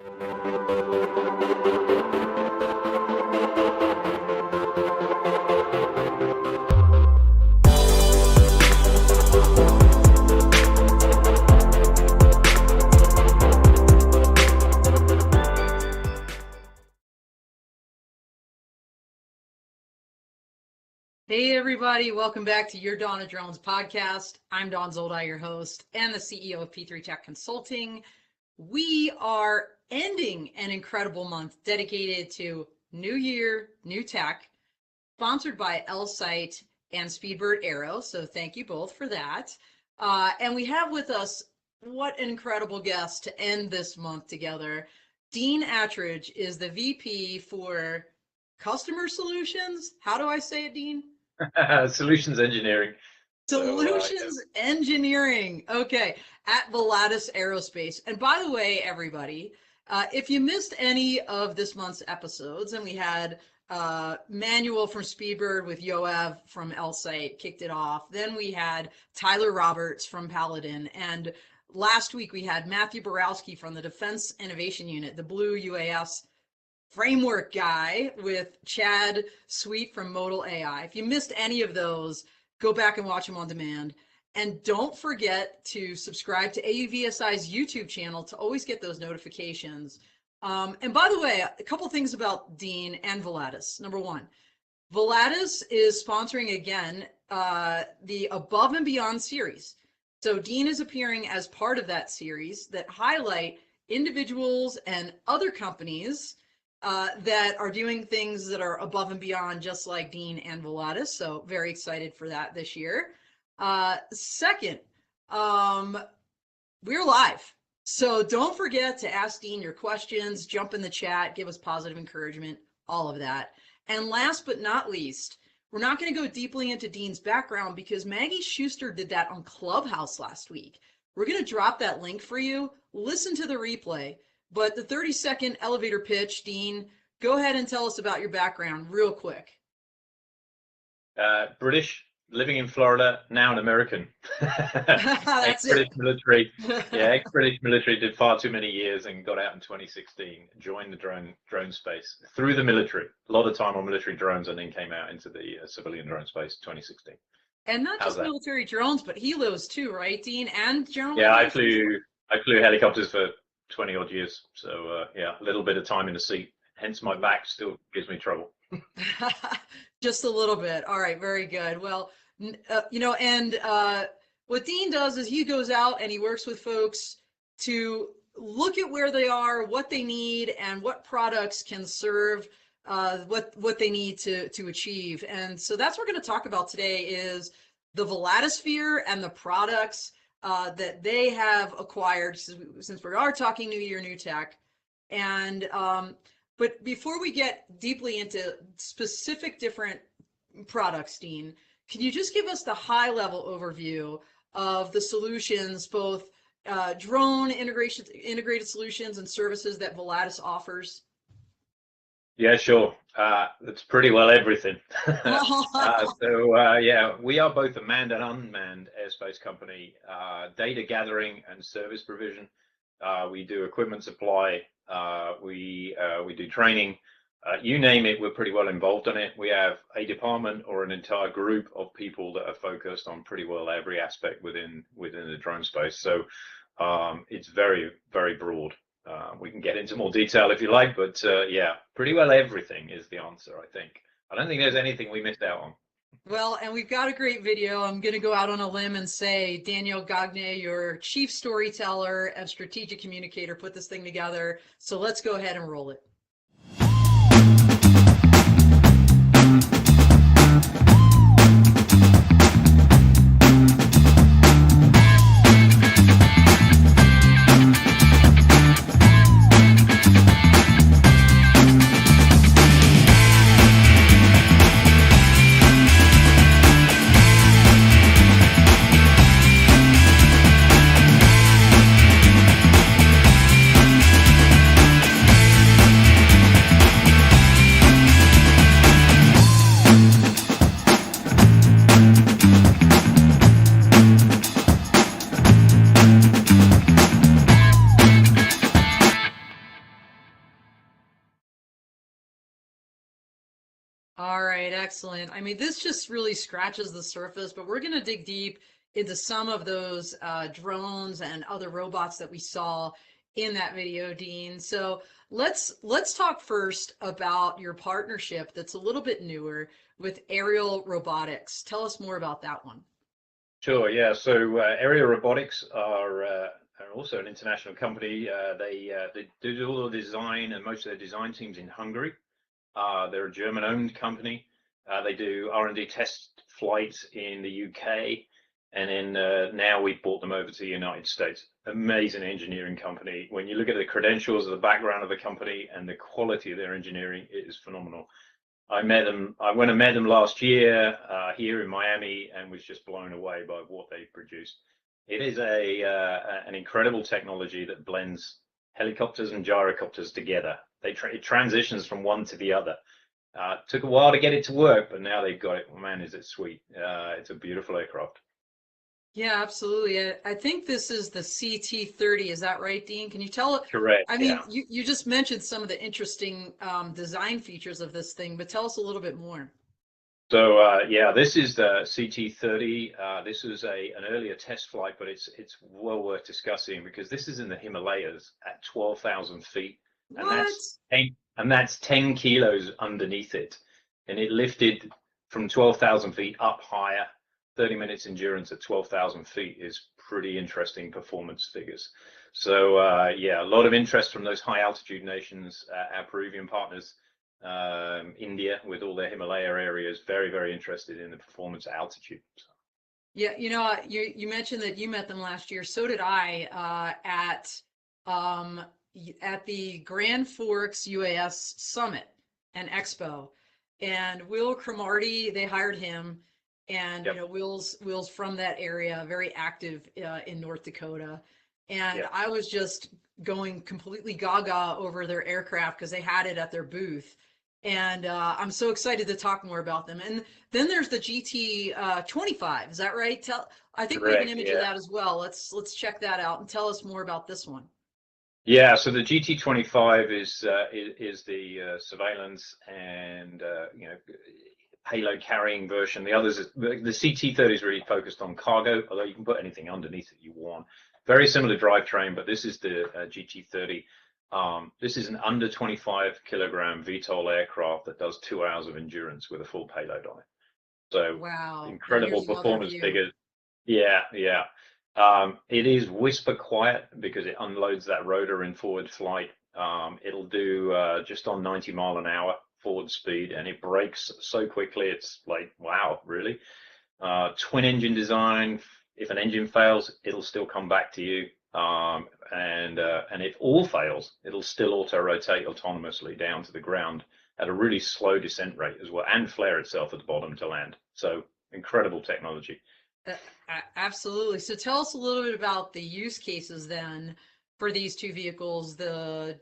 Hey everybody, welcome back to your Dawn of Drones podcast. I'm Dawn Zoldi, your host and the CEO of P3 Tech Consulting. We are ending an incredible month dedicated to New Year, New Tech, sponsored by Elsight and Speedbird Aero. So thank you both for that. And we have with us, what an incredible guest to end this month together. Dean Attridge is the VP for Customer Solutions. How do I say it, Dean? Solutions engineering. Solutions engineering. Okay. At Volatus Aerospace. And by the way, everybody, if you missed any of this month's episodes, and we had Manuel from Speedbird with Yoav from Elsight kicked it off. Then we had Tyler Roberts from Paladin. And last week we had Matthew Borowski from the Defense Innovation Unit, the Blue UAS framework guy, with Chad Sweet from Modal AI. If you missed any of those, go back and watch them on demand. And don't forget to subscribe to AUVSI's YouTube channel to always get those notifications. And by the way, a couple things about Dean and Volatus. Number one, Volatus is sponsoring again the Above and Beyond series. So Dean is appearing as part of that series that highlight individuals and other companies that are doing things that are above and beyond, just like Dean and Volatus. So very excited for that this year. Second, we're live. So don't forget to ask Dean your questions, jump in the chat, give us positive encouragement, all of that. And last but not least, we're not going to go deeply into Dean's background because Maggie Schuster did that on Clubhouse last week. We're going to drop that link for you. Listen to the replay. But the 30-second elevator pitch, Dean, go ahead and tell us about your background real quick. British, living in Florida, now an American. That's Ex-British military. Yeah, ex-British military, did far too many years and got out in 2016, joined the drone space through the military. A lot of time on military drones, and then came out into the civilian drone space 2016. And not just military drones, but helos too, right, Dean? And general. Yeah, I flew helicopters for 20 odd years. So yeah, a little bit of time in the seat. Hence my back still gives me trouble. Just a little bit. All right. Very good. Well, what Dean does is he goes out and he works with folks to look at where they are, what they need, and what products can serve what they need to achieve. And so that's what we're going to talk about today is the Volatusphere and the products that they have acquired, since we are talking New Year, New Tech. And but before we get deeply into specific different products, Dean, can you just give us the high level overview of the solutions, both drone integrated solutions and services that Volatus offers? Yeah, sure. That's pretty well everything. Yeah, we are both a manned and unmanned airspace company, data gathering and service provision. We do equipment supply. We do training. You name it, we're pretty well involved in it. We have a department or an entire group of people that are focused on pretty well every aspect within the drone space. So it's very, very broad. We can get into more detail if you like, but yeah, pretty well everything is the answer, I think. I don't think there's anything we missed out on. Well, and we've got a great video. I'm going to go out on a limb and say Daniel Gagne, your chief storyteller and strategic communicator, put this thing together. So let's go ahead and roll it. All right, excellent. I mean, this just really scratches the surface, but we're going to dig deep into some of those drones and other robots that we saw in that video, Dean. So let's talk first about your partnership that's a little bit newer with Aerial Robotics. Tell us more about that one. Sure, yeah. So Area Robotics are also an international company. They do all the design, and most of their design teams in Hungary. They're a German-owned company. They do R&D test flights in the UK, and then now we've brought them over to the United States. Amazing engineering company. When you look at the credentials of the background of the company and the quality of their engineering, it is phenomenal. I went and met them last year here in Miami, and was just blown away by what they produced. It is an incredible technology that blends helicopters and gyrocopters together. It transitions from one to the other. Took a while to get it to work, but now they've got it. Man, is it sweet. It's a beautiful aircraft. Yeah, absolutely. I think this is the CT-30. Is that right, Dean? Can you tell? Correct, I mean, yeah. you just mentioned some of the interesting design features of this thing, but tell us a little bit more. So yeah, this is the CT-30. This was an earlier test flight, but it's well worth discussing because this is in the Himalayas at 12,000 feet, and What? that's 10 kilos underneath it, and it lifted from 12,000 feet up higher. 30 minutes endurance at 12,000 feet is pretty interesting performance figures. So yeah, a lot of interest from those high altitude nations. Our Peruvian partners, India, with all their Himalaya areas, very interested in the performance at altitude. Yeah, you mentioned that you met them last year. So did I um, at the Grand Forks UAS Summit and Expo. And Will Cromartie, they hired him, and Yep. Will's from that area, very active in North Dakota. And Yep. I was just going completely gaga over their aircraft because they had it at their booth. And I'm so excited to talk more about them. And then there's the GT 25. Is that right? I think we have an Correct. image of Yeah. that as well. Let's check that out and tell us more about this one. Yeah. So the GT25 is the surveillance and payload carrying version. The others, the CT-30 is really focused on cargo, although you can put anything underneath it you want. Very similar drivetrain, but this is the GT-30. This is an under 25 kilogram VTOL aircraft that does 2 hours of endurance with a full payload on it. So Wow. And incredible here's another performance view. figures. Yeah, yeah. It is whisper quiet because it unloads that rotor in forward flight. It'll do just on 90 mph forward speed, and it brakes so quickly. It's like, wow, really? Twin engine design. If an engine fails, it'll still come back to you. And if all fails, it'll still auto rotate autonomously down to the ground at a really slow descent rate as well, and flare itself at the bottom to land. So incredible technology. Uh, Absolutely. So tell us a little bit about the use cases then for these two vehicles. The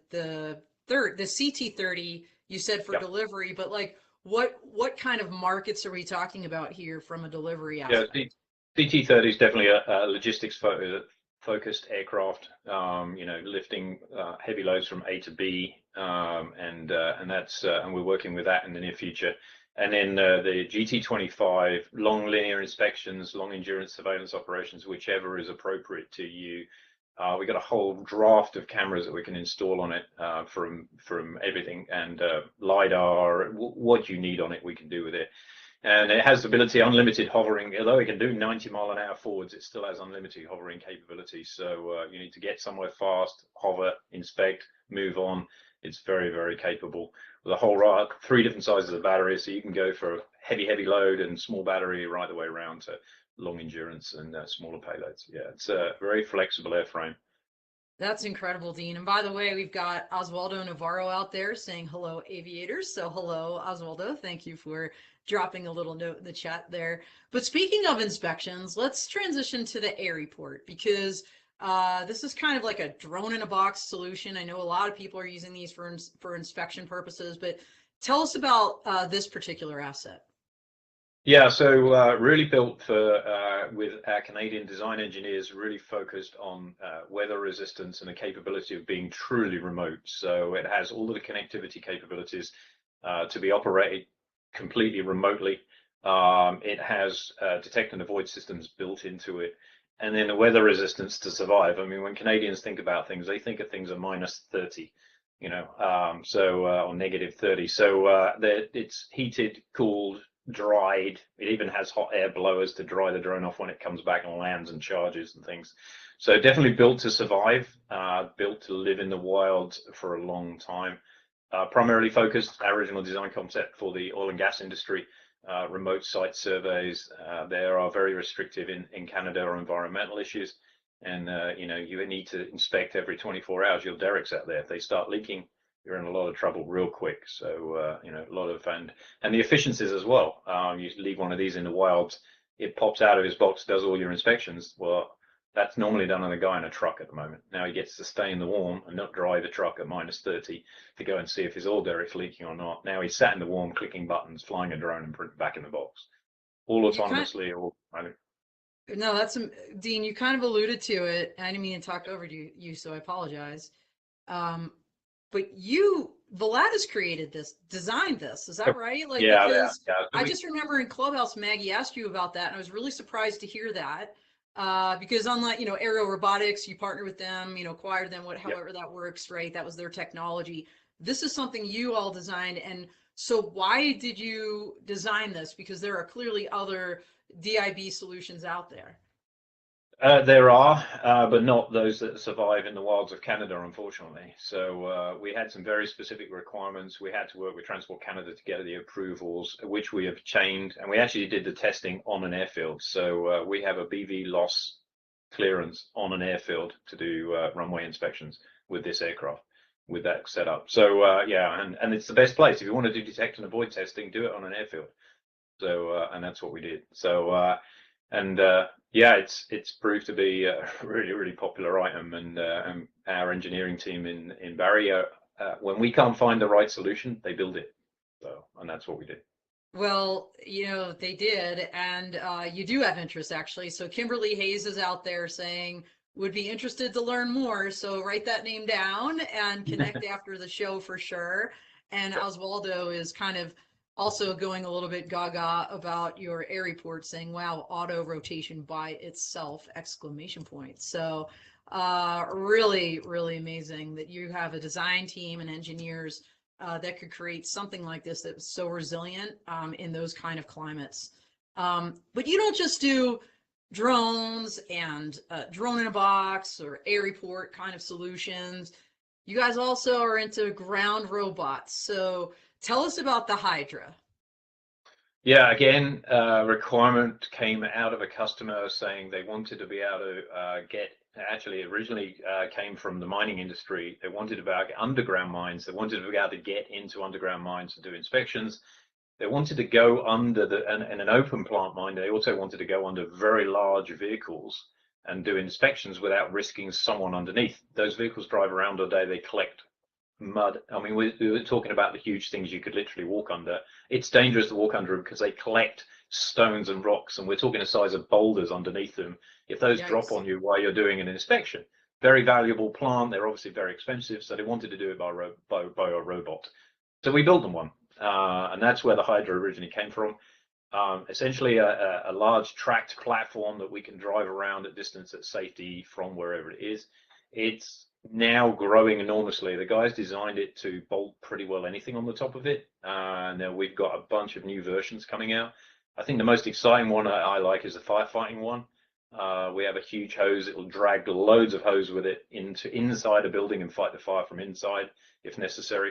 CT-30, you said for Yep. delivery, but like what kind of markets are we talking about here from a delivery Yeah, aspect? CT-30 is definitely a logistics focused aircraft. Lifting heavy loads from A to B, and we're working with that in the near future. And then the GT25, long linear inspections, long endurance surveillance operations, whichever is appropriate to you. We got a whole draft of cameras that we can install on it, from everything, and LiDAR, what you need on it, we can do with it. And it has the ability unlimited hovering. Although it can do 90 mph forwards, it still has unlimited hovering capability. So you need to get somewhere fast, hover, inspect, move on. It's very capable with a whole 3 different sizes of batteries, so you can go for heavy load and small battery right the way around to long endurance and smaller payloads. Yeah, it's a very flexible airframe. That's incredible, Dean. And by the way, we've got Oswaldo Navarro out there saying hello, aviators. So hello, Oswaldo. Thank you for dropping a little note in the chat there. But speaking of inspections, let's transition to the air report because this is kind of like a drone in a box solution. I know a lot of people are using these for inspection purposes, but tell us about this particular asset. Yeah, so really built for with our Canadian design engineers, really focused on weather resistance and the capability of being truly remote. So it has all of the connectivity capabilities to be operated completely remotely. It has detect and avoid systems built into it, and then the weather resistance to survive. I mean, when Canadians think about things, they think of things at -30, you know, or -30. So it's heated, cooled, dried. It even has hot air blowers to dry the drone off when it comes back and lands and charges and things. So definitely built to survive, built to live in the wild for a long time. Primarily focused, our original design concept for the oil and gas industry. Remote site surveys, they are very restrictive in Canada on environmental issues. And you know, you need to inspect every 24 hours your derricks out there. If they start leaking, you're in a lot of trouble real quick. So you know, a lot of and the efficiencies as well. You leave one of these in the wild, it pops out of his box, does all your inspections. Well, that's normally done on a guy in a truck at the moment. Now he gets to stay in the warm and not drive a truck at -30 to go and see if his oil derrick's leaking or not. Now he's sat in the warm, clicking buttons, flying a drone, and put it back in the box, all autonomously. No, that's Dean. You kind of alluded to it. I didn't mean to talk over you, so I apologize. But Volatus created this, designed this. Is that right? Like, yeah, because yeah. I just remember in Clubhouse, Maggie asked you about that, and I was really surprised to hear that. Because unlike, you know, Aero Robotics, you partner with them, you know, acquired them, however that works, right? That was their technology. This is something you all designed. And so why did you design this? Because there are clearly other DIB solutions out there. There are, but not those that survive in the wilds of Canada, unfortunately. So we had some very specific requirements. We had to work with Transport Canada to get the approvals, which we have obtained, and we actually did the testing on an airfield. So we have a BV loss clearance on an airfield to do runway inspections with this aircraft, with that setup. So yeah, and it's the best place. If you want to do detect and avoid testing, do it on an airfield. So and that's what we did. So yeah, it's proved to be a really popular item, and our engineering team in Barrie, when we can't find the right solution, they build it. So, and that's what we did. Well, you know, they did, and you do have interest, actually. So Kimberly Hayes is out there saying, would be interested to learn more. So write that name down and connect after the show for sure. And Oswaldo is kind of also going a little bit gaga about your air report, saying, wow, auto rotation by itself, exclamation point. So really, really amazing that you have a design team and engineers that could create something like this that's so resilient in those kind of climates. But you don't just do drones and drone in a box or air report kind of solutions. You guys also are into ground robots. So tell us about the Hydra. Yeah, again, requirement came out of a customer saying they wanted to be able to get, actually originally came from the mining industry. They wanted to be able to get underground mines. They wanted to be able to get into underground mines and do inspections. They wanted to go under in an open plant mine. They also wanted to go under very large vehicles and do inspections without risking someone underneath. Those vehicles drive around all day. They collect mud. I mean, we were talking about the huge things you could literally walk under. It's dangerous to walk under them because they collect stones and rocks, and we're talking the size of boulders underneath them. If those drop on you while you're doing an inspection, very valuable plant. They're obviously very expensive, so they wanted to do it by a robot. So we built them one, and that's where the Hydra originally came from. Essentially a large tracked platform that we can drive around at distance at safety from wherever it is. It's now growing enormously. The guys designed it to bolt pretty well anything on the top of it. Now we've got a bunch of new versions coming out. I think the most exciting one I like is the firefighting one. We have a huge hose. It will drag loads of hose with it inside a building and fight the fire from inside if necessary,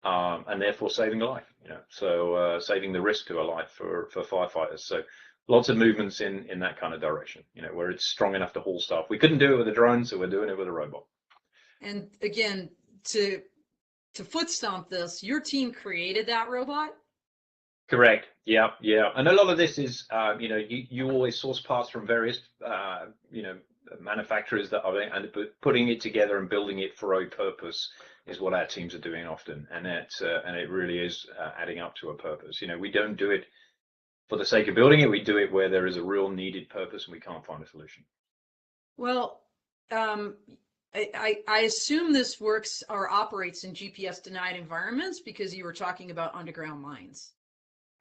and therefore saving a life. You know, so saving the risk to a life for firefighters. So lots of movements in that kind of direction. You know, where it's strong enough to haul stuff. We couldn't do it with a drone, so we're doing it with a robot. And again, to foot stomp this, your team created that robot? Correct. Yeah, yeah. And a lot of this is, you know, you always source parts from various, you know, manufacturers that are, and putting it together and building it for a purpose is what our teams are doing often, and it really is adding up to a purpose. You know, we don't do it for the sake of building it. We do it where there is a real needed purpose and we can't find a solution. Well, I assume this works or operates in GPS denied environments because you were talking about underground mines.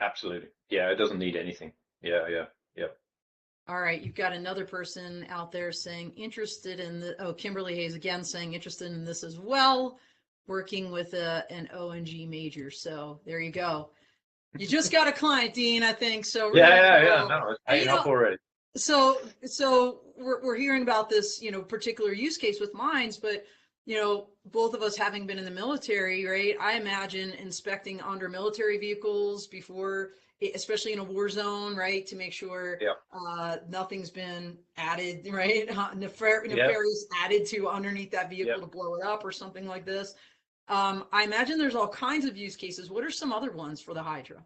Absolutely. Yeah, it doesn't need anything. Yeah, yeah, yeah. All right, you've got another person out there saying interested in the, oh, Kimberly Hayes again saying interested in this as well, working with an ONG major. So there you go. You just got a client, Dean, I think. So Yeah, really yeah, yeah. cool. No, it's And paying off already. so we're hearing about this, particular use case with mines, but both of us having been in the military, right? I imagine inspecting under military vehicles before, especially in a war zone, right, to make sure Yeah, nothing's been added, right, yeah, nefarious added to underneath that yeah. vehicle to blow it up or something like this. I imagine there's all kinds of use cases. What are some other ones for the Hydra?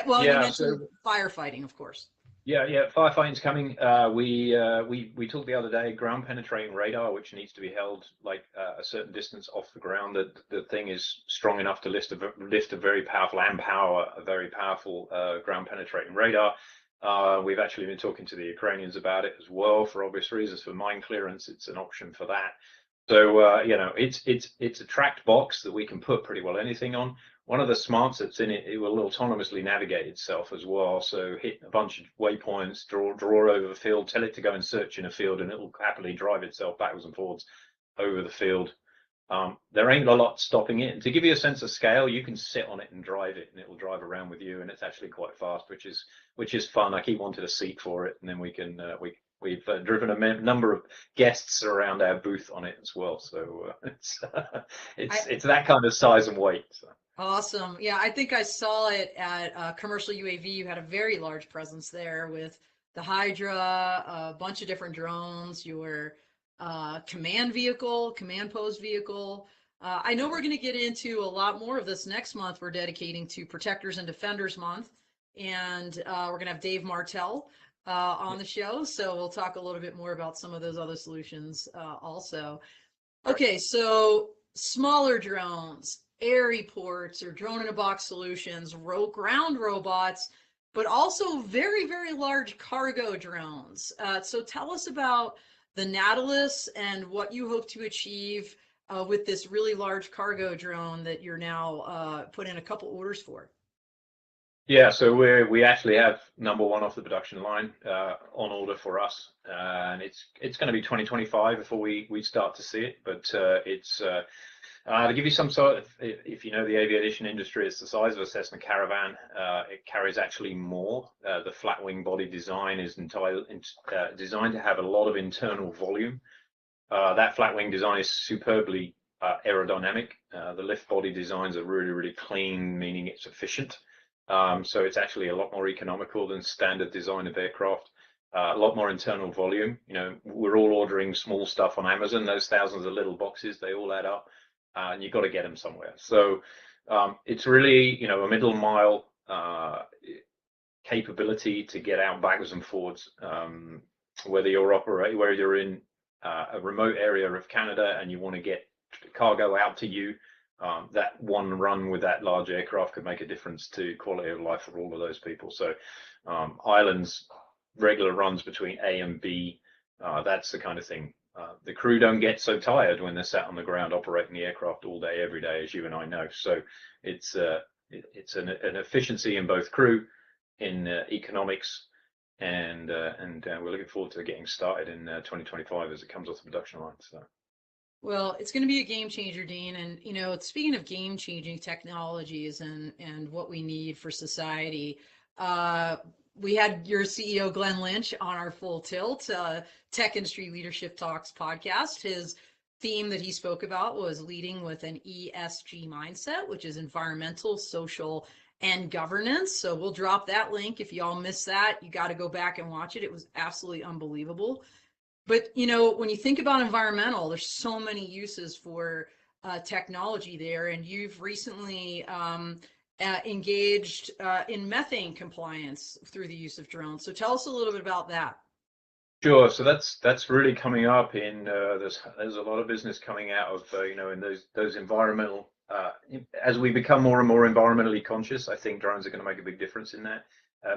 Well, you Yeah, mentioned so firefighting, of course. yeah, yeah, firefighting's coming. We talked the other day, ground penetrating radar, which needs to be held like a certain distance off the ground. That the thing is strong enough to lift a very powerful a very powerful ground penetrating radar. We've actually been talking to the Ukrainians about it as well for obvious reasons. For mine clearance, it's an option for that. So it's a tracked box that we can put pretty well anything on. One of the smarts that's in it, it will autonomously navigate itself as well. So hit a bunch of waypoints, draw over the field, tell it to go and search in a field, and it will happily drive itself backwards and forwards over the field. There ain't a lot stopping it. And to give you a sense of scale, you can sit on it and drive it, and it will drive around with you, and it's actually quite fast, which is fun. I keep wanting a seat for it, and then we've driven a number of guests around our booth on it as well. So I, it's that kind of size and weight. So. Awesome. Yeah, I think I saw it at Commercial UAV. You had a very large presence there with the Hydra, a bunch of different drones, your command post vehicle. I know we're going to get into a lot more of this next month. We're dedicating to Protectors and Defenders Month, and we're going to have Dave Martell on the show. So we'll talk a little bit more about some of those other solutions also. Okay, so smaller drones, air reports, or drone in a box solutions, ground robots, but also very, very large cargo drones. So tell us about the Nautilus and what you hope to achieve with this really large cargo drone that you're now put in a couple orders for. Yeah, so we actually have number one off the production line on order for us, and it's going to be 2025 before we start to see it. But it's to give you some sort of, if you know the aviation industry, it's the size of a Cessna Caravan. It carries actually more. The flat wing body design is designed to have a lot of internal volume. That flat wing design is superbly aerodynamic. The lift body designs are really, really clean, meaning it's efficient. So it's actually a lot more economical than standard design of aircraft. A lot more internal volume. We're all ordering small stuff on Amazon. Those thousands of little boxes, they all add up, and you've got to get them somewhere. So it's really, a middle mile capability to get out backwards and forwards. Whether you're in a remote area of Canada and you want to get cargo out to you, that one run with that large aircraft could make a difference to quality of life for all of those people. So islands, regular runs between A and B, that's the kind of thing. The crew don't get so tired when they're sat on the ground operating the aircraft all day, every day, as you and I know. So it's an efficiency in both crew, in economics, and we're looking forward to getting started in 2025 as it comes off the production line. So. Well, it's going to be a game changer, Dean. And speaking of game changing technologies and what we need for society, we had your CEO Glenn Lynch on our Full Tilt Tech Industry Leadership Talks podcast. His theme that he spoke about was leading with an ESG mindset, which is environmental, social, and governance. So we'll drop that link. If y'all missed that, you got to go back and watch it. It was absolutely unbelievable. But when you think about environmental, there's so many uses for technology there, and you've recently engaged in methane compliance through the use of drones. So tell us a little bit about that. Sure. So that's really coming up in there's a lot of business coming out of in those environmental as we become more and more environmentally conscious. I think drones are going to make a big difference in that.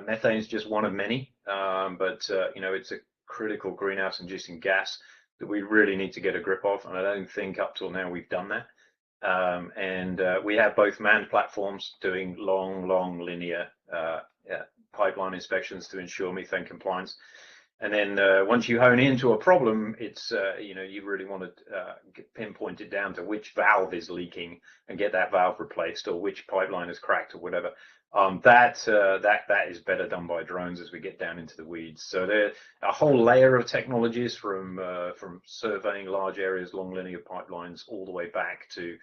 Methane is just one of many, but it's a critical greenhouse inducing gas that we really need to get a grip of, and I don't think up till now we've done that. and we have both manned platforms doing long linear pipeline inspections to ensure methane compliance. And then once you hone into a problem, it's you really want to pinpoint it down to which valve is leaking and get that valve replaced, or which pipeline is cracked, or whatever. That is better done by drones as we get down into the weeds. So there a whole layer of technologies from surveying large areas, long linear pipelines, all the way back to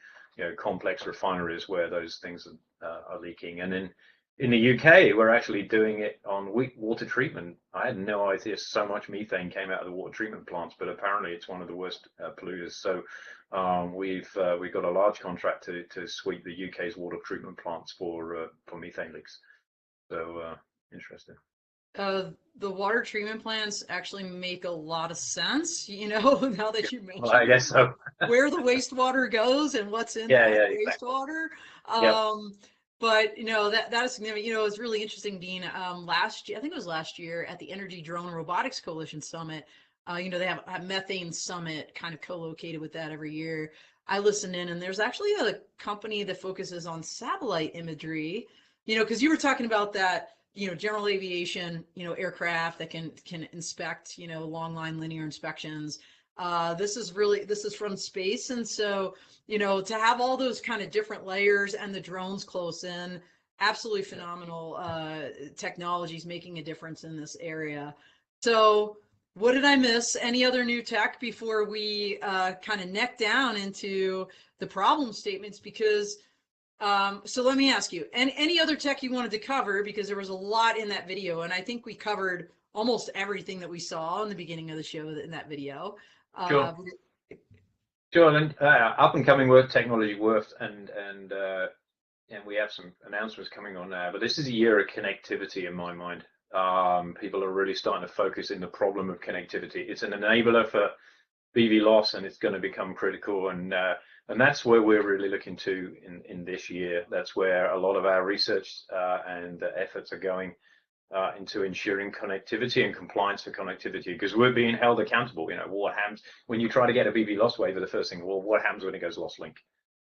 complex refineries where those things are leaking. And then in the UK, we're actually doing it on water treatment. I had no idea so much methane came out of the water treatment plants, but apparently it's one of the worst polluters. So we've got a large contract to sweep the UK's water treatment plants for methane leaks. So interesting. The water treatment plants actually make a lot of sense, now that you mentioned Well, I guess so. where the wastewater goes and what's in Yeah, that exactly. wastewater. Yep. But that is significant. It's really interesting, Dean. Last year, I think it was last year, at the Energy Drone Robotics Coalition Summit, they have a methane summit kind of co-located with that every year. I listened in, and there's actually a company that focuses on satellite imagery. Because you were talking about that, general aviation, aircraft that can inspect, long line linear inspections. This is from space, and so to have all those kind of different layers and the drones close in, absolutely phenomenal technologies making a difference in this area. So what did I miss? Any other new tech before we kind of neck down into the problem statements? Because so let me ask you, any other tech you wanted to cover, because there was a lot in that video, and I think we covered almost everything that we saw in the beginning of the show in that video. Sure. Sure. And up and coming work technology worth, and we have some announcements coming on now. But this is a year of connectivity in my mind. People are really starting to focus in the problem of connectivity. It's an enabler for BV loss, and it's going to become critical. And that's where we're really looking to in this year. That's where a lot of our research and efforts are going into ensuring connectivity and compliance for connectivity, because we're being held accountable. What happens when you try to get a BV loss waiver? The first thing, well, what happens when it goes lost link?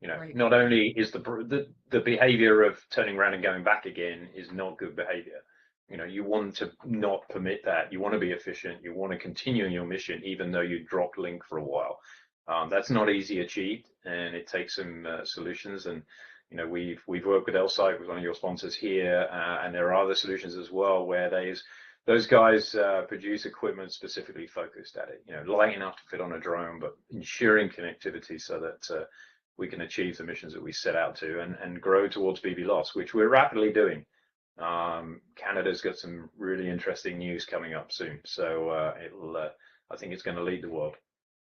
Right. Not only is the behavior of turning around and going back again is not good behavior. You want to not permit that. You want to be efficient. You want to continue in your mission, even though you dropped link for a while. That's not easy achieved, and it takes some solutions. And we've worked with Elsight, with one of your sponsors here, and there are other solutions as well where those guys produce equipment specifically focused at it. Light enough to fit on a drone, but ensuring connectivity so that we can achieve the missions that we set out to and grow towards BV loss, which we're rapidly doing. Canada's got some really interesting news coming up soon, so I think it's going to lead the world.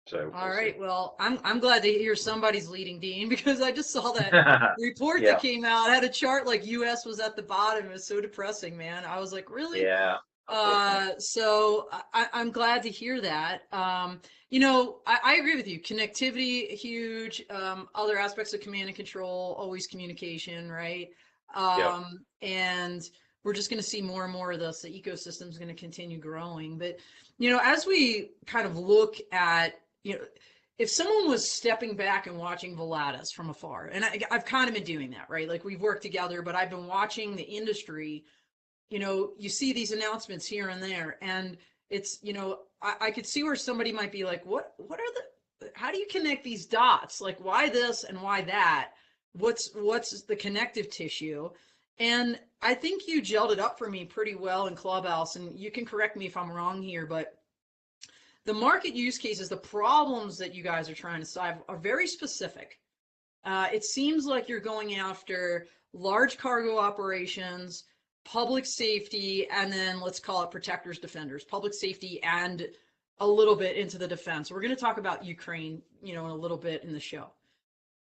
So all right. Well, I'm glad to hear somebody's leading, Dean, because I just saw that report Yeah. that came out, had a chart like US was at the bottom. It was so depressing, man. I was like, really? Yeah. So I'm glad to hear that. I agree with you. Connectivity, huge. Other aspects of command and control, always communication, right? Yeah. And we're just going to see more and more of this. The ecosystem is going to continue growing. But, as we kind of look at, if someone was stepping back and watching Volatus from afar, and I've kind of been doing that, right? Like, we've worked together, but I've been watching the industry. You see these announcements here and there, and it's, I could see where somebody might be like, what are how do you connect these dots? Like, why this and why that? What's the connective tissue? And I think you gelled it up for me pretty well in Clubhouse, and you can correct me if I'm wrong here, but the market use cases, the problems that you guys are trying to solve are very specific. It seems like you're going after large cargo operations, public safety, and then let's call it protectors, defenders, public safety, and a little bit into the defense. We're going to talk about Ukraine, in a little bit in the show.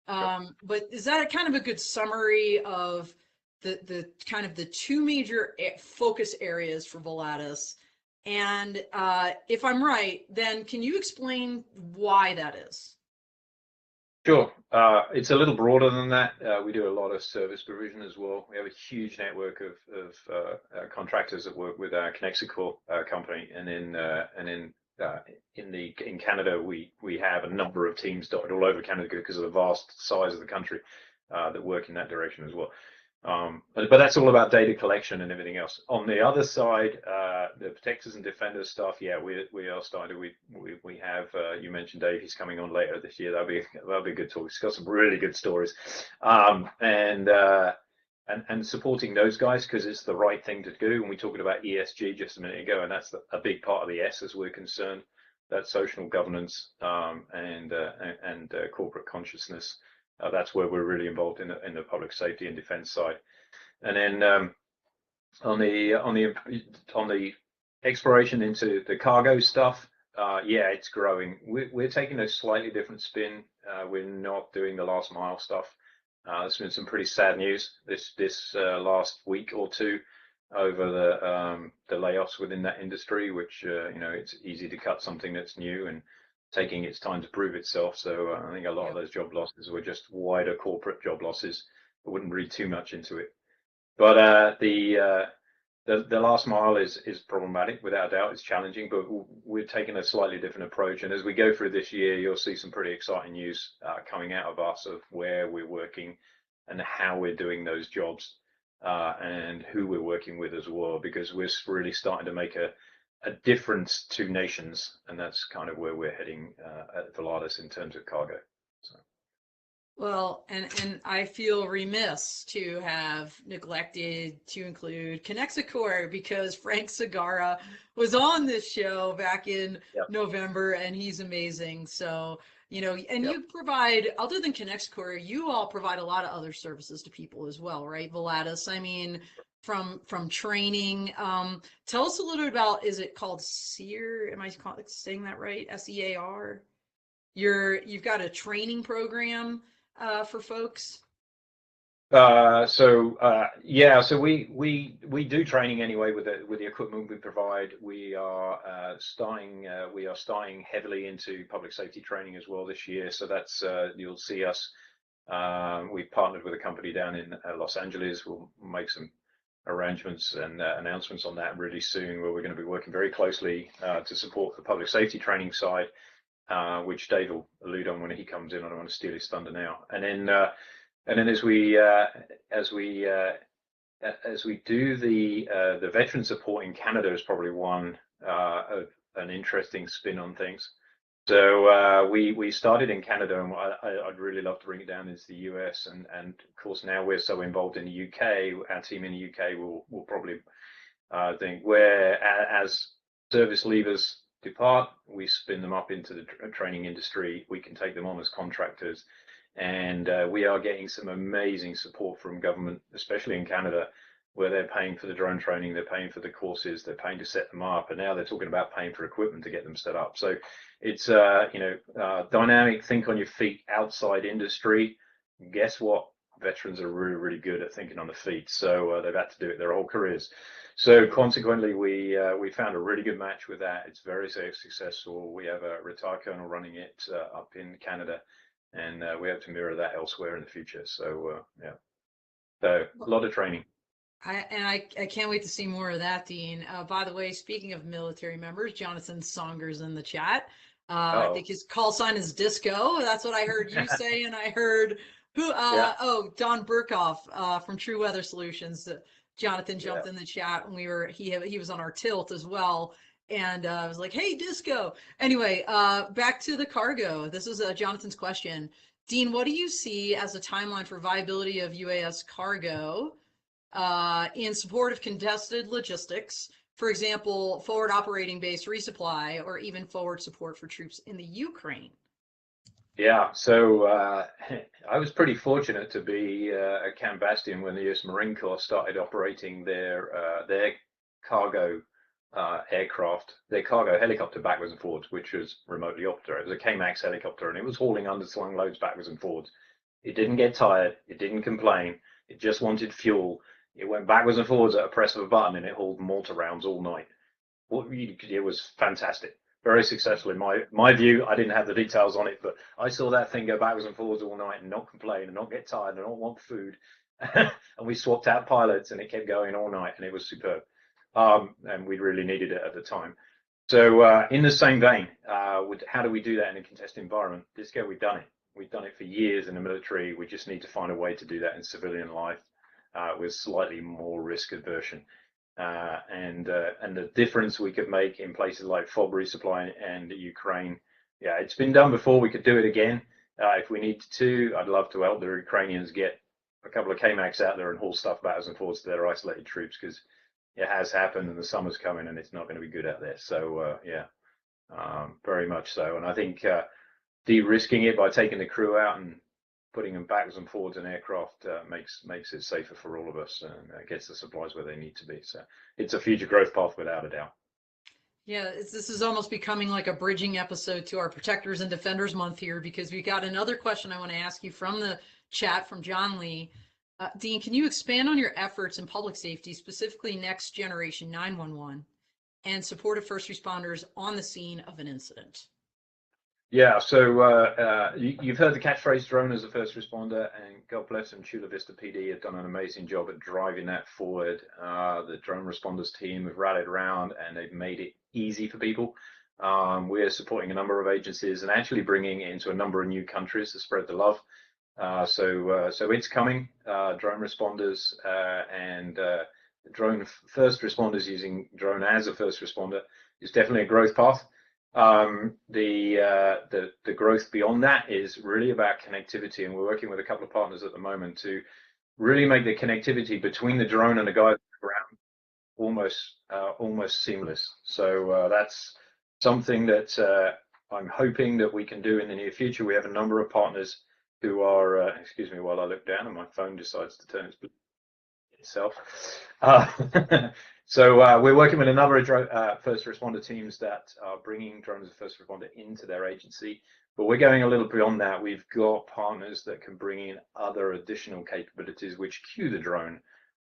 But is that kind of a good summary of the kind of the two major focus areas for Volatus? And if I'm right, then can you explain why that is? Sure. It's a little broader than that. We do a lot of service provision as well. We have a huge network of contractors that work with our Connexicor company, and in in Canada, we have a number of teams dotted all over Canada because of the vast size of the country that work in that direction as well. But that's all about data collection and everything else. On the other side, the protectors and defenders stuff, yeah, we are starting. We have you mentioned Dave. He's coming on later this year. That'll be a good talk. He's got some really good stories, and supporting those guys because it's the right thing to do. And we talked about ESG just a minute ago, and that's a big part of the S as we're concerned. That's social governance and corporate consciousness. That's where we're really involved in the public safety and defense side. And then on the exploration into the cargo stuff, yeah, it's growing. We're taking a slightly different spin. We're not doing the last mile stuff. There's been some pretty sad news this last week or two over the layoffs within that industry, which it's easy to cut something that's new and taking its time to prove itself. So I think a lot of those job losses were just wider corporate job losses. I wouldn't read too much into it. But the last mile is problematic, without a doubt. It's challenging, but we're taking a slightly different approach. And as we go through this year, you'll see some pretty exciting news coming out of us of where we're working and how we're doing those jobs and who we're working with as well, because we're really starting to make a difference to nations, and that's kind of where we're heading at Volatus in terms of cargo. So. Well, and I feel remiss to have neglected to include Connexicor because Frank Sagara was on this show back in November, and he's amazing. So, and you provide, other than Connexicor, you all provide a lot of other services to people as well, right? Volatus, I mean, from training. Tell us a little bit about, is it called SEAR? Am I saying that right? SEAR? You've got a training program for folks? So we do training anyway with the equipment we provide. We are starting heavily into public safety training as well this year. So that's you'll see us. We've partnered with a company down in Los Angeles. We'll make some arrangements and announcements on that really soon, where we're going to be working very closely to support the public safety training side. Which Dave will allude on when he comes in. I don't want to steal his thunder now. And then as we do the veteran support in Canada is probably one of an interesting spin on things. So we started in Canada, and I'd really love to bring it down into the US. And of course now we're so involved in the UK. Our team in the UK will probably think where as service leavers depart, we spin them up into the training industry. We can take them on as contractors, and we are getting some amazing support from government, especially in Canada, where they're paying for the drone training, they're paying for the courses, they're paying to set them up, and now they're talking about paying for equipment to get them set up. So it's dynamic, think on your feet outside industry. Guess what? Veterans are really good at thinking on the feet, so they've had to do it their whole careers. So consequently, we found a really good match with that. It's very successful. We have a retired colonel running it up in Canada, and we hope to mirror that elsewhere in the future. So so a lot of training. I can't wait to see more of that, Dean. By the way, speaking of military members, Jonathan Songer's in the chat. I think his call sign is Disco. That's what I heard you say, and I heard Don Burkhoff from True Weather Solutions. Jonathan jumped in the chat when he was on our tilt as well, and I was like, "Hey, Disco." Anyway, back to the cargo. This is Jonathan's question. Dean, what do you see as a timeline for viability of UAS cargo in support of contested logistics? For example, forward operating base resupply, or even forward support for troops in the Ukraine? Yeah, so I was pretty fortunate to be at Camp Bastion when the US Marine Corps started operating their cargo aircraft, their cargo helicopter backwards and forwards, which was remotely operated. It was a K-MAX helicopter, and it was hauling underslung loads backwards and forwards. It didn't get tired. It didn't complain. It just wanted fuel. It went backwards and forwards at a press of a button, and it hauled mortar rounds all night. It was fantastic. Very successful in my view. I didn't have the details on it, but I saw that thing go backwards and forwards all night and not complain and not get tired and not want food. And we swapped out pilots, and it kept going all night, and it was superb. And we really needed it at the time. So in the same vein, how do we do that in a contested environment? Disco, we've done it. We've done it for years in the military. We just need to find a way to do that in civilian life with slightly more risk aversion. And the difference we could make in places like FOB resupply and Ukraine, yeah, it's been done before. We could do it again if we need to. I'd love to help the Ukrainians get a couple of KMACs out there and haul stuff backwards and forwards to their isolated troops, because it has happened and the summer's coming and it's not going to be good out there. So yeah, very much so. And I think de-risking it by taking the crew out and putting them backwards and forwards in aircraft makes it safer for all of us and gets the supplies where they need to be. So it's a future growth path without a doubt. Yeah, this is almost becoming like a bridging episode to our Protectors and Defenders month here, because we got another question I want to ask you from the chat from John Lee. Dean, can you expand on your efforts in public safety, specifically next generation 911 and support of first responders on the scene of an incident? Yeah, so you've heard the catchphrase drone as a first responder, and God bless them, Chula Vista PD have done an amazing job at driving that forward. The drone responders team have rallied around and they've made it easy for people. We're supporting a number of agencies and actually bringing it into a number of new countries to spread the love. So it's coming. Drone responders and drone first responders using drone as a first responder is definitely a growth path. The growth beyond that is really about connectivity, and we're working with a couple of partners at the moment to really make the connectivity between the drone and the guy on the ground almost seamless. So that's something that I'm hoping that we can do in the near future. We have a number of partners who are excuse me while I look down and my phone decides to turn itself. So we're working with a number of first responder teams that are bringing drones as a first responder into their agency, but we're going a little beyond that. We've got partners that can bring in other additional capabilities which cue the drone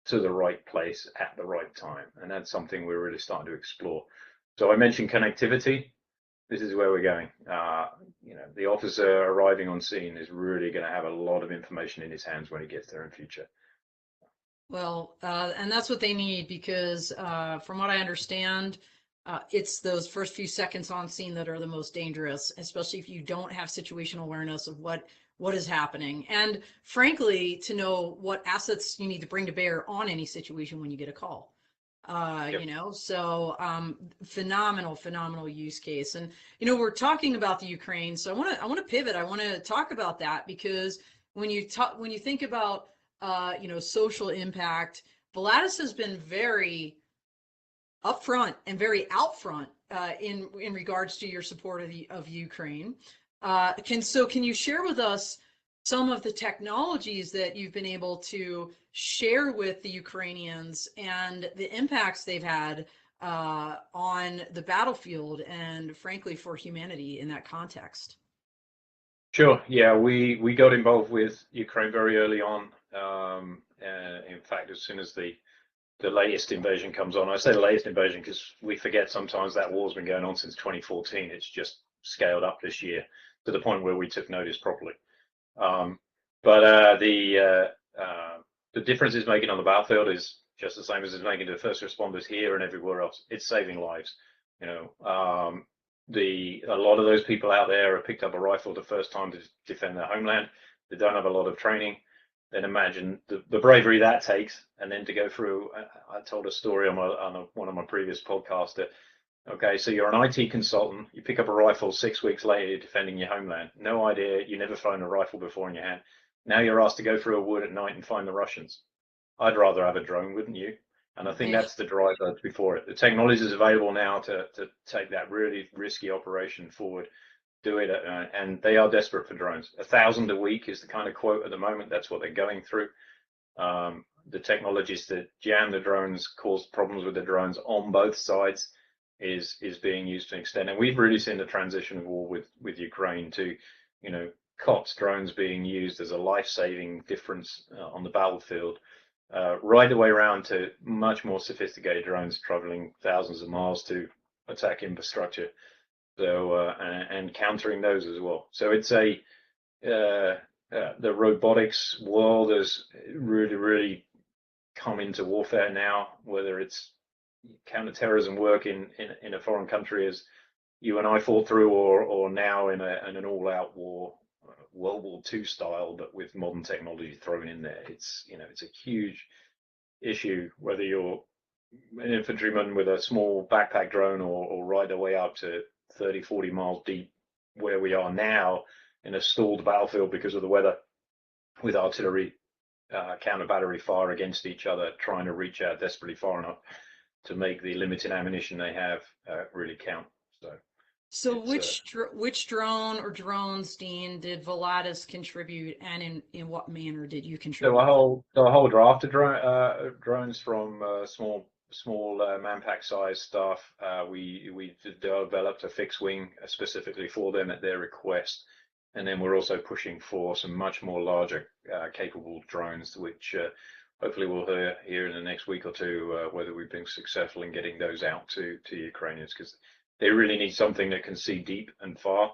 to the right place at the right time, and that's something we're really starting to explore. So I mentioned connectivity. This is where we're going. The officer arriving on scene is really going to have a lot of information in his hands when he gets there in future. Well, and that's what they need, because from what I understand, it's those first few seconds on scene that are the most dangerous, especially if you don't have situational awareness of what is happening. And frankly, to know what assets you need to bring to bear on any situation when you get a call. Yep. So phenomenal use case. And we're talking about the Ukraine, so I want to pivot. I want to talk about that, because when you think about social impact, Volatus has been very upfront and very out front in regards to your support of Ukraine. Can you share with us some of the technologies that you've been able to share with the Ukrainians and the impacts they've had on the battlefield and frankly for humanity in that context? Sure. Yeah, we got involved with Ukraine very early on. In fact, as soon as the latest invasion comes on, I say the latest invasion because we forget sometimes that war's been going on since 2014. It's just scaled up this year to the point where we took notice properly. But the difference it's making on the battlefield is just the same as it's making to the first responders here and everywhere else. It's saving lives. A lot of those people out there have picked up a rifle the first time to defend their homeland. They don't have a lot of training. Then imagine the bravery that takes, and then to go through. I told a story on one of my previous podcasts that, okay, so you're an IT consultant, you pick up a rifle 6 weeks later, you're defending your homeland. No idea, you never flown a rifle before in your hand. Now you're asked to go through a wood at night and find the Russians. I'd rather have a drone, wouldn't you? And I think that's the driver before it. The technology is available now to take that really risky operation forward, do it, and they are desperate for drones. 1,000 a week is the kind of quote at the moment. That's what they're going through. The technologies that jam the drones, cause problems with the drones on both sides, is being used to extend. And we've really seen the transition of war with Ukraine to, COTS drones being used as a life-saving difference on the battlefield. Right the way around to much more sophisticated drones traveling thousands of miles to attack infrastructure, so and countering those as well. So it's the robotics world has really come into warfare now, whether it's counterterrorism work in a foreign country as you and I fought through, or now in an all-out war, World War II style, but with modern technology thrown in there. It's it's a huge issue whether you're an infantryman with a small backpack drone, or right the way up to 30, 40 miles deep, where we are now in a stalled battlefield because of the weather, with artillery counter battery fire against each other, trying to reach out desperately far enough to make the limited ammunition they have really count. So which drone or drones, Dean, did Volatus contribute, and in what manner did you contribute? The whole draft of drones, from small manpack size stuff. We developed a fixed wing specifically for them at their request, and then we're also pushing for some much more larger capable drones, which hopefully we'll hear in the next week or two whether we've been successful in getting those out to Ukrainians, because they really need something that can see deep and far,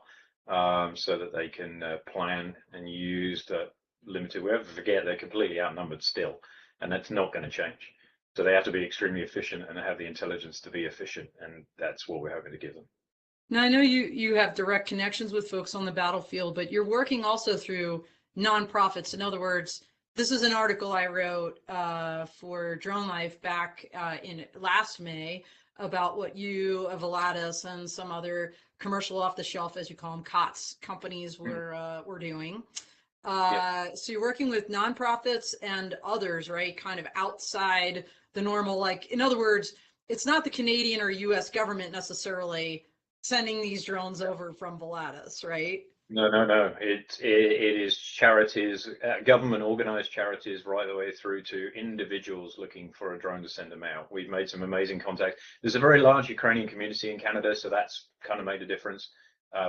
so that they can plan and use the limited. We have to forget they're completely outnumbered still, and that's not going to change. So they have to be extremely efficient and have the intelligence to be efficient, and that's what we're hoping to give them. Now, I know you have direct connections with folks on the battlefield, but you're working also through nonprofits. In other words, this is an article I wrote for Drone Life back in last May about what you, Volatus, and some other commercial off-the-shelf, as you call them, COTS companies were doing. So you're working with nonprofits and others, right? Kind of outside the normal, like, in other words, it's not the Canadian or US government necessarily sending these drones over from Volatus, right? No. It is charities, government organized charities, right the way through to individuals looking for a drone to send them out. We've made some amazing contacts. There's a very large Ukrainian community in Canada, so that's kind of made a difference.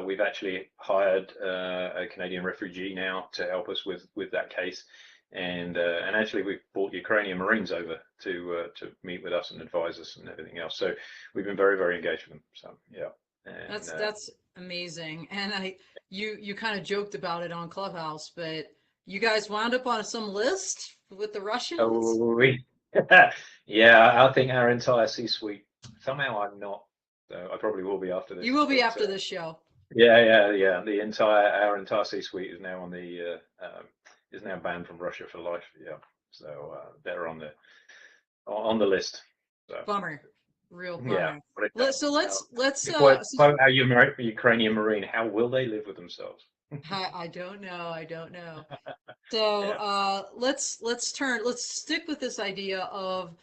We've actually hired a Canadian refugee now to help us with that case, and actually we've brought Ukrainian Marines over to meet with us and advise us and everything else. So we've been very, very engaged with them. So yeah. And, that's amazing. And you kind of joked about it on Clubhouse, but you guys wound up on some list with the Russians? Yeah, I think our entire C-suite. Somehow I'm not. So I probably will be after this. You will be after this show. Yeah. Our entire C-suite is now is now banned from Russia for life. Yeah, so they're on the list. So. Bummer. Real bummer. Yeah. So let's quote our Ukrainian Marine, how will they live with themselves? I don't know. So let's stick with this idea of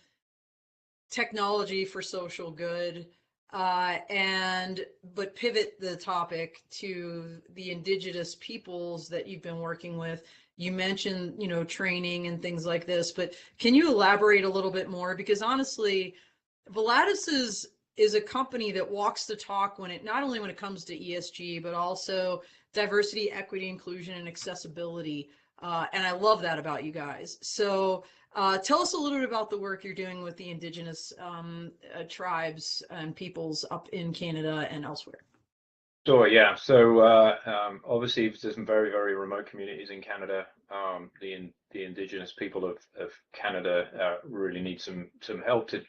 technology for social good, but pivot the topic to the indigenous peoples that you've been working with. You mentioned, training and things like this, but can you elaborate a little bit more? Because honestly, Volatus is a company that walks the talk not only when it comes to ESG, but also diversity, equity, inclusion, and accessibility. And I love that about you guys. So tell us a little bit about the work you're doing with the indigenous tribes and peoples up in Canada and elsewhere. Sure, yeah. So obviously there's some very, very remote communities in Canada. The indigenous people of Canada really need some help to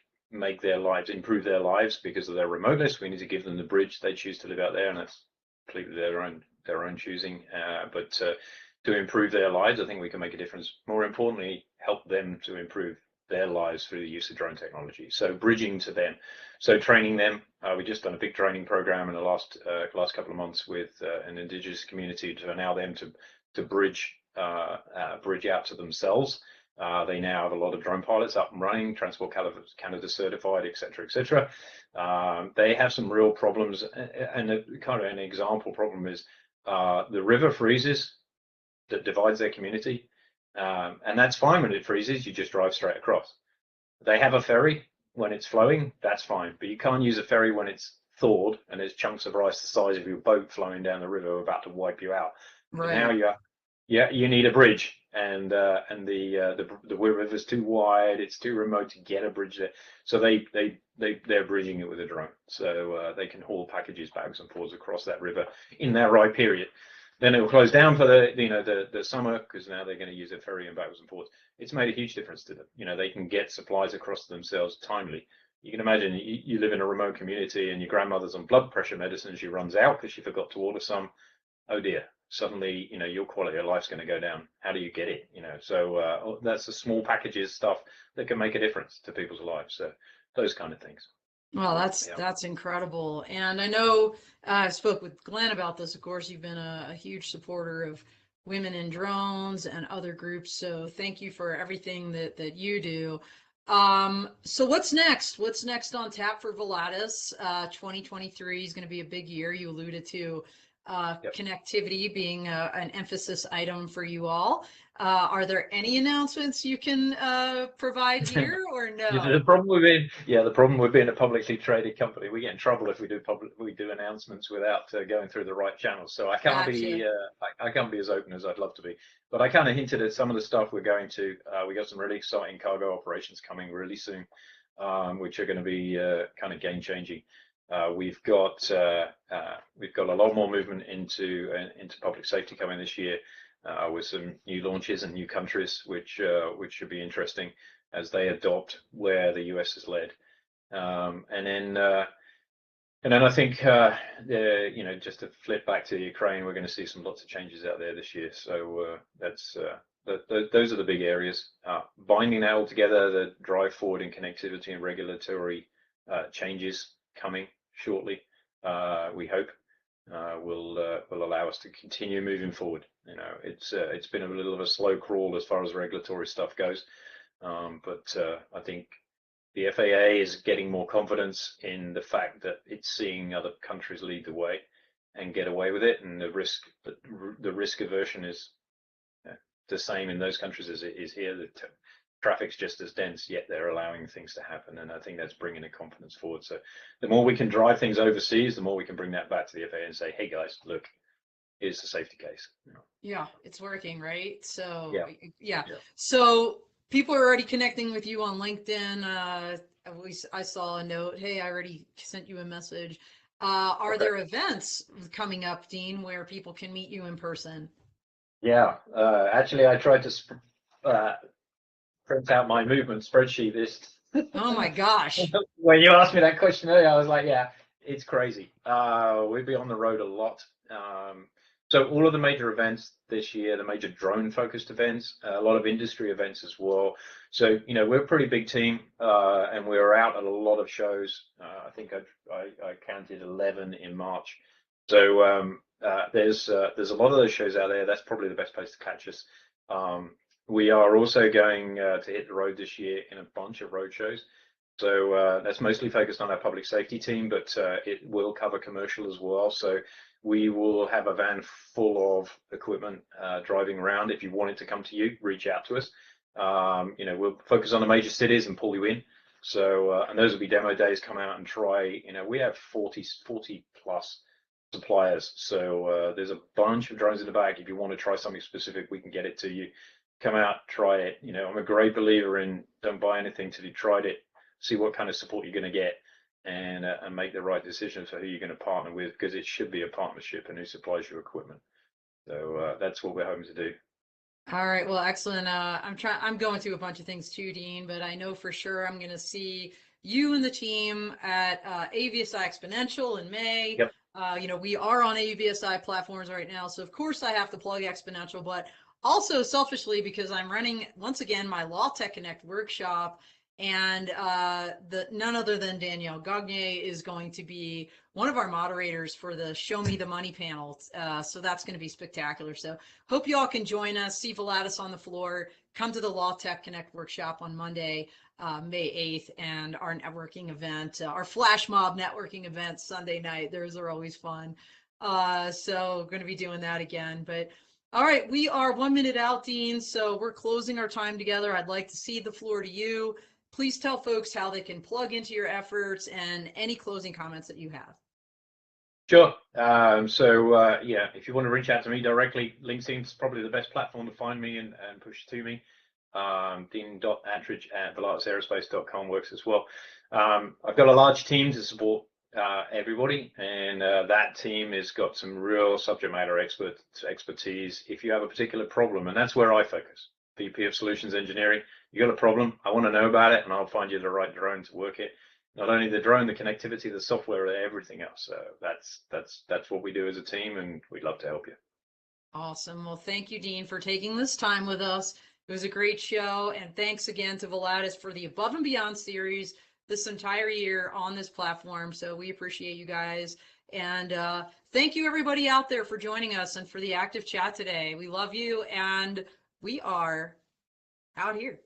improve their lives because of their remoteness. We need to give them the bridge. They choose to live out there, and that's completely their own choosing. But to improve their lives, I think we can make a difference. More importantly, help them to improve their lives through the use of drone technology. So bridging to them, so training them. We just done a big training program in the last couple of months with an indigenous community to allow them to bridge out to themselves. They now have a lot of drone pilots up and running, Transport Canada certified, etc. They have some real problems, and kind of an example problem is the river freezes that divides their community, and that's fine when it freezes. You just drive straight across. They have a ferry when it's flowing, that's fine, but you can't use a ferry when it's thawed and there's chunks of ice the size of your boat flowing down the river about to wipe you out. Right. Now you need a bridge, and the river's too wide, it's too remote to get a bridge there. So they're bridging it with a drone, so they can haul packages backwards and forwards across that river in that right period. Then it will close down for the summer, because now they're going to use a ferry and backwards and forwards. It's made a huge difference to them. They can get supplies across to themselves timely you can imagine you live in a remote community and your grandmother's on blood pressure medicine. She runs out because she forgot to order some. Oh dear, suddenly, your quality of life's going to go down. How do you get it? So that's the small packages stuff that can make a difference to people's lives. So those kind of things. Well, Yeah. that's incredible. And I know I spoke with Glenn about this. Of course, you've been a huge supporter of women in drones and other groups. So thank you for everything that you do. So what's next? What's next on tap for Volatus? 2023 is going to be a big year. You alluded to Yep. connectivity being an emphasis item for you all. Are there any announcements you can provide here or no? The problem with being a publicly traded company, we get in trouble if we do announcements without going through the right channels. So I can't be Gotcha. I can't be as open as I'd love to be. But I kind of hinted at some of the stuff we're going to. We got some really exciting cargo operations coming really soon, which are going to be kind of game changing. We've got a lot more movement into public safety coming this year. With some new launches and new countries, which should be interesting as they adopt where the US has led. And then I think just to flip back to Ukraine, we're going to see lots of changes out there this year. So those are the big areas. Binding that all together, the drive forward in connectivity and regulatory changes coming shortly. We hope. Will allow us to continue moving forward. It's been a little of a slow crawl as far as regulatory stuff goes, but I think the FAA is getting more confidence in the fact that it's seeing other countries lead the way and get away with it, and the risk aversion is the same in those countries as it is here. The traffic's just as dense, yet they're allowing things to happen, and I think that's bringing the confidence forward. So the more we can drive things overseas, the more we can bring that back to the FAA and say, hey guys, look, here's the safety case. Yeah, it's working, right? So Yeah. So people are already connecting with you on LinkedIn. At least I saw a note, hey, I already sent you a message. Are Okay. there events coming up, Dean, where people can meet you in person? Yeah, actually I tried to print out my movement spreadsheet list. Oh my gosh. When you asked me that question earlier, I was like, yeah, it's crazy. We'll be on the road a lot. So all of the major events this year, the major drone focused events, a lot of industry events as well. So, we're a pretty big team, and we're out at a lot of shows. I think I counted 11 in March. So there's a lot of those shows out there. That's probably the best place to catch us. We are also going to hit the road this year in a bunch of road shows. So that's mostly focused on our public safety team, but it will cover commercial as well. So we will have a van full of equipment driving around. If you want it to come to you, reach out to us. We'll focus on the major cities and pull you in. So and those will be demo days. Come out and try. We have 40 plus suppliers. So there's a bunch of drones in the back. If you want to try something specific, we can get it to you. Come out, try it. I'm a great believer in don't buy anything till you tried it. See what kind of support you're going to get, and make the right decision for who you're going to partner with, because it should be a partnership and who supplies your equipment. So that's what we're hoping to do. All right, well, excellent. I'm going to a bunch of things too, Dean, but I know for sure I'm going to see you and the team at AVSI Exponential in May. Yep. We are on AVSI platforms right now, so of course I have to plug Exponential, but also selfishly because I'm running once again my Law Tech Connect workshop, and none other than Danielle Gagne is going to be one of our moderators for the Show Me the Money panel. So that's going to be spectacular. So hope you all can join us, see Volatus on the floor, come to the Law Tech Connect workshop on Monday, May 8th, and our networking event, our flash mob networking event Sunday night. Those are always fun. So going to be doing that again. But all right, we are 1 minute out, Dean. So we're closing our time together. I'd like to cede the floor to you. Please tell folks how they can plug into your efforts and any closing comments that you have. Sure. If you want to reach out to me directly, LinkedIn's probably the best platform to find me and push to me. Dean.Attridge@volatusaerospace.com works as well. I've got a large team to support everybody, and that team has got some real subject matter expertise. If you have a particular problem, and that's where I focus, VP of Solutions Engineering, you got a problem, I want to know about it, and I'll find you the right drone to work it. not only the drone, the connectivity, the software, everything else. That's what we do as a team, and we'd love to help you. Awesome. Well, thank you, Dean, for taking this time with us. It was a great show, and thanks again to Volatus for the Above and Beyond series this entire year on this platform. So we appreciate you guys. And thank you, everybody out there, for joining us and for the active chat today. We love you, and we are out here.